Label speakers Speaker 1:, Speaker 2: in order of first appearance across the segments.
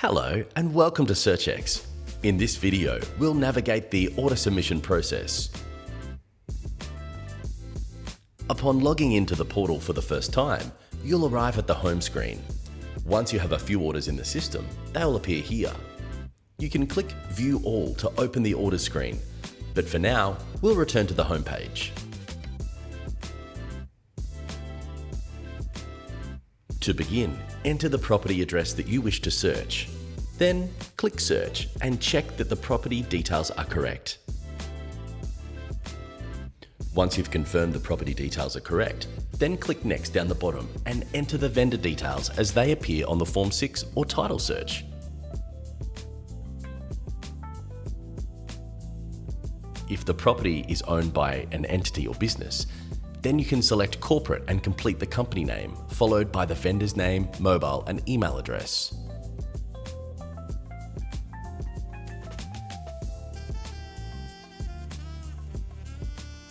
Speaker 1: Hello and welcome to SearchX. In this video, we'll navigate the order submission process. Upon logging into the portal for the first time, you'll arrive at the home screen. Once you have a few orders in the system, they'll appear here. You can click View All to open the orders screen, but for now, we'll return to the home page. To begin, enter the property address that you wish to search. Then click Search and check that the property details are correct. Once you've confirmed the property details are correct, then click Next down the bottom and enter the vendor details as they appear on the Form 6 or title search. If the property is owned by an entity or business, then you can select Corporate and complete the company name, followed by the vendor's name, mobile and email address.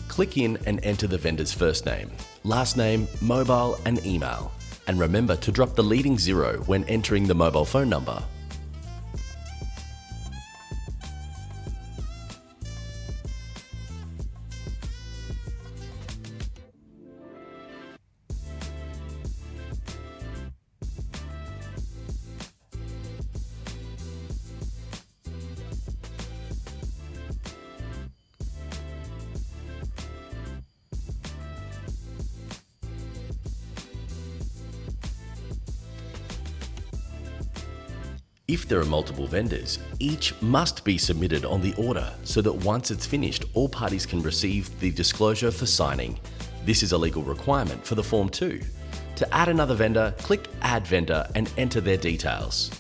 Speaker 1: Click in and enter the vendor's first name, last name, mobile and email, and remember to drop the leading 0 when entering the mobile phone number. If there are multiple vendors, each must be submitted on the order so that once it's finished, all parties can receive the disclosure for signing. This is a legal requirement for the Form 2. To add another vendor, click Add Vendor and enter their details.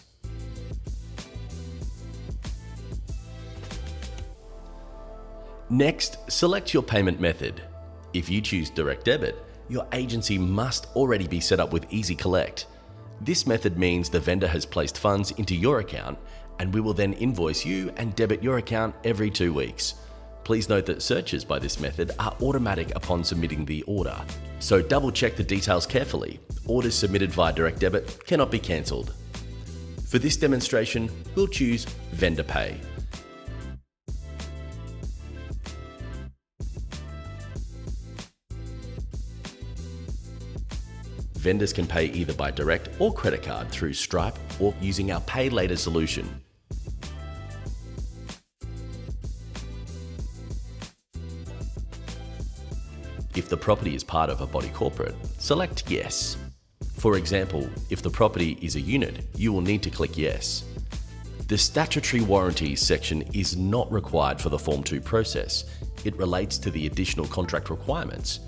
Speaker 1: Next, select your payment method. If you choose direct debit, your agency must already be set up with Easy Collect. This method means the vendor has placed funds into your account and we will then invoice you and debit your account every 2 weeks. Please note that searches by this method are automatic upon submitting the order, so double check the details carefully. Orders submitted via direct debit cannot be cancelled. For this demonstration, we'll choose Vendor Pay. Vendors can pay either by direct or credit card through Stripe or using our Pay Later solution. If the property is part of a body corporate, select Yes. For example, if the property is a unit, you will need to click Yes. The statutory warranties section is not required for the Form 2 process. It relates to the additional contract requirements.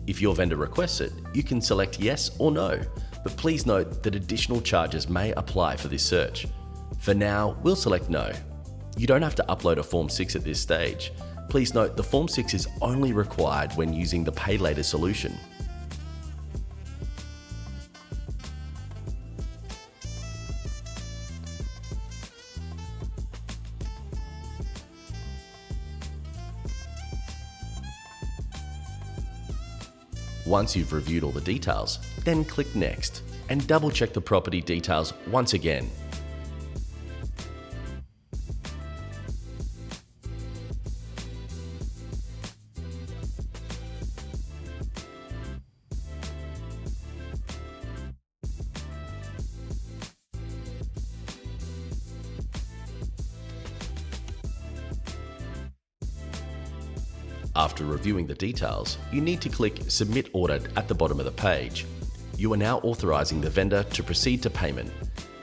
Speaker 1: If your vendor requests it, you can select Yes or No, but please note that additional charges may apply for this search. For now, we'll select No. You don't have to upload a Form 6 at this stage. Please note the Form 6 is only required when using the Pay Later solution. Once you've reviewed all the details, then click Next and double check the property details once again. After reviewing the details, you need to click Submit Order at the bottom of the page. You are now authorizing the vendor to proceed to payment.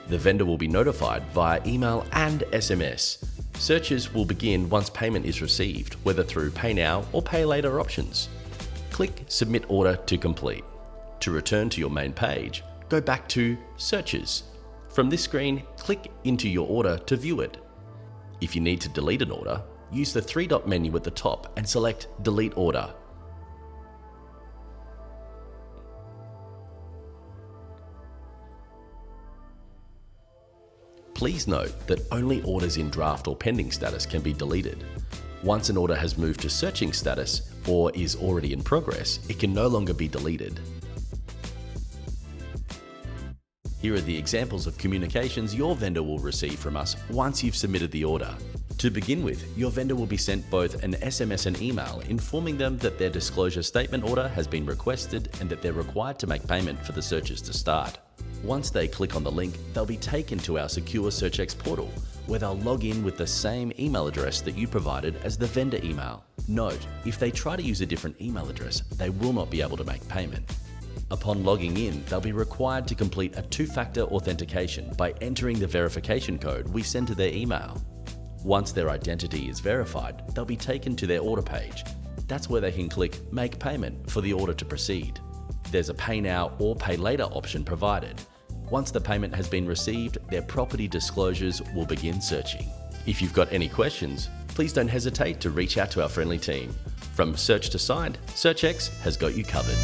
Speaker 1: The vendor will be notified via email and SMS. Searches will begin once payment is received, whether through Pay Now or Pay Later options. Click Submit Order to complete. To return to your main page, go back to Searches. From this screen, click into your order to view it. If you need to delete an order, use the 3-dot menu at the top and select Delete Order. Please note that only orders in draft or pending status can be deleted. Once an order has moved to searching status or is already in progress, it can no longer be deleted. Here are the examples of communications your vendor will receive from us once you've submitted the order. To begin with, your vendor will be sent both an SMS and email informing them that their disclosure statement order has been requested and that they're required to make payment for the searches to start. Once they click on the link, they'll be taken to our secure SearchX portal, where they'll log in with the same email address that you provided as the vendor email. Note, if they try to use a different email address, they will not be able to make payment. Upon logging in, they'll be required to complete a two-factor authentication by entering the verification code we send to their email. Once their identity is verified, they'll be taken to their order page. That's where they can click Make Payment for the order to proceed. There's a Pay Now or Pay Later option provided. Once the payment has been received, their property disclosures will begin searching. If you've got any questions, please don't hesitate to reach out to our friendly team. From search to signed, SearchX has got you covered.